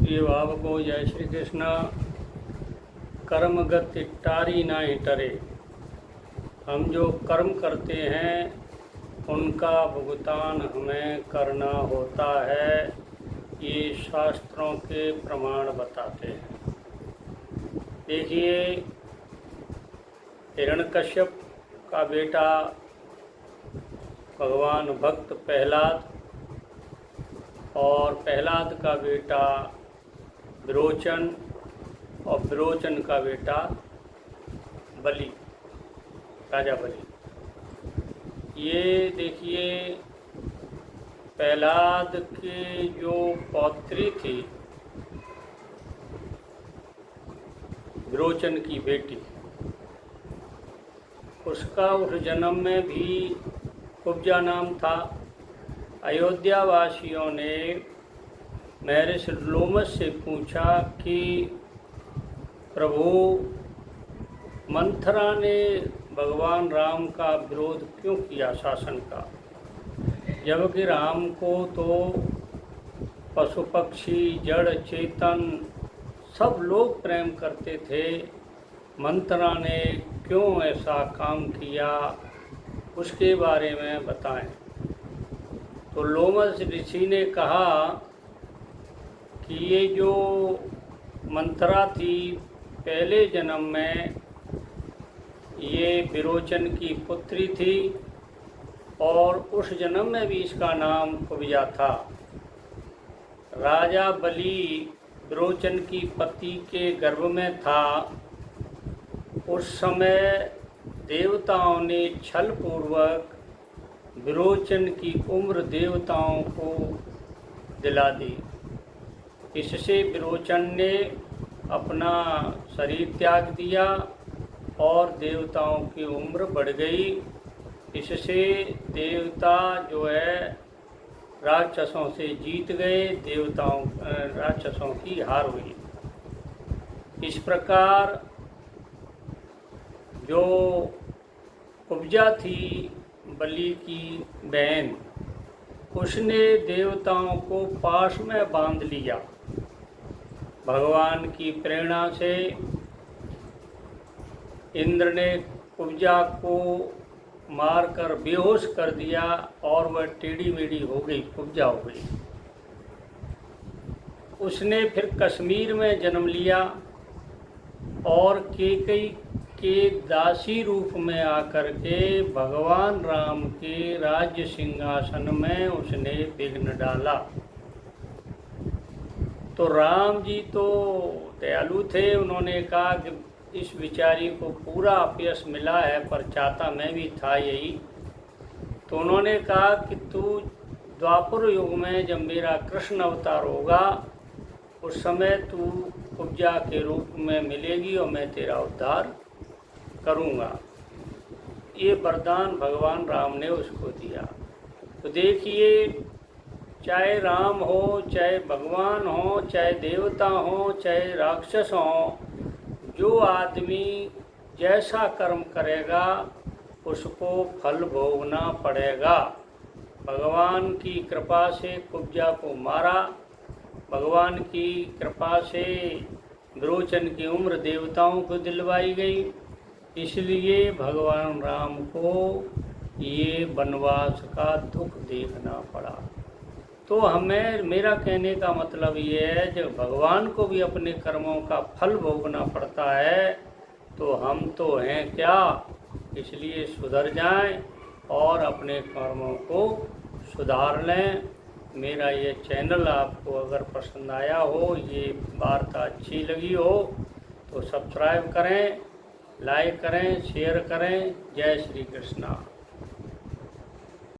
प्रिय भाव को जय श्री कृष्ण। कर्म गति टारी नहीं टरे। हम जो कर्म करते हैं उनका भुगतान हमें करना होता है, ये शास्त्रों के प्रमाण बताते हैं। देखिए, हिरण्यकश्यप का बेटा भगवान भक्त प्रहलाद और प्रहलाद का बेटा विरोचन और विरोचन का बेटा बलि, राजा बलि। ये देखिए, प्रहलाद की जो पौत्री थी विरोचन की बेटी, उसका उस जन्म में भी कुब्जा नाम था। अयोध्या वासियों ने महर्षि लोमस से पूछा कि प्रभु, मंथरा ने भगवान राम का विरोध क्यों किया शासन का, जबकि राम को तो पशु पक्षी जड़ चेतन सब लोग प्रेम करते थे। मंथरा ने क्यों ऐसा काम किया, उसके बारे में बताएं। तो लोमस ऋषि ने कहा कि ये जो मंथरा थी पहले जन्म में ये विरोचन की पुत्री थी और उस जन्म में भी इसका नाम कुब्जा था। राजा बलि विरोचन की पति के गर्भ में था। उस समय देवताओं ने छल पूर्वक विरोचन की उम्र देवताओं को दिला दी। इससे विरोचन ने अपना शरीर त्याग दिया और देवताओं की उम्र बढ़ गई। इससे देवता जो है राक्षसों से जीत गए, राक्षसों की हार हुई। इस प्रकार जो कुब्जा थी बलि की बहन, उसने देवताओं को पास में बांध लिया। भगवान की प्रेरणा से इंद्र ने कुब्जा को मारकर बेहोश कर दिया और वह टेढ़ी मेढ़ी हो गई, कुब्जा हो गई। उसने फिर कश्मीर में जन्म लिया और कैकेयी के दासी रूप में आकर के भगवान राम के राज्य सिंहासन में उसने विघ्न डाला। तो राम जी तो दयालु थे, उन्होंने कहा कि इस विचारी को पूरा अपयश मिला है, पर चाहता मैं भी था यही। तो उन्होंने कहा कि तू द्वापर युग में जब मेरा कृष्ण अवतार होगा उस समय तू कुब्जा के रूप में मिलेगी और मैं तेरा उद्धार करूँगा। ये वरदान भगवान राम ने उसको दिया। तो देखिए, चाहे राम हो, चाहे भगवान हो, चाहे देवता हो, चाहे राक्षस हो, जो आदमी जैसा कर्म करेगा उसको फल भोगना पड़ेगा। भगवान की कृपा से कुब्जा को मारा, भगवान की कृपा से विरोचन की उम्र देवताओं को दिलवाई गई। इसलिए भगवान राम को ये वनवास का दुख देखना पड़ा। तो हमें, मेरा कहने का मतलब ये है, जब भगवान को भी अपने कर्मों का फल भोगना पड़ता है तो हम तो हैं क्या। इसलिए सुधर जाएं और अपने कर्मों को सुधार लें। मेरा ये चैनल आपको अगर पसंद आया हो, ये वार्ता अच्छी लगी हो तो सब्सक्राइब करें, लाइक करें, शेयर करें। जय श्री कृष्णा।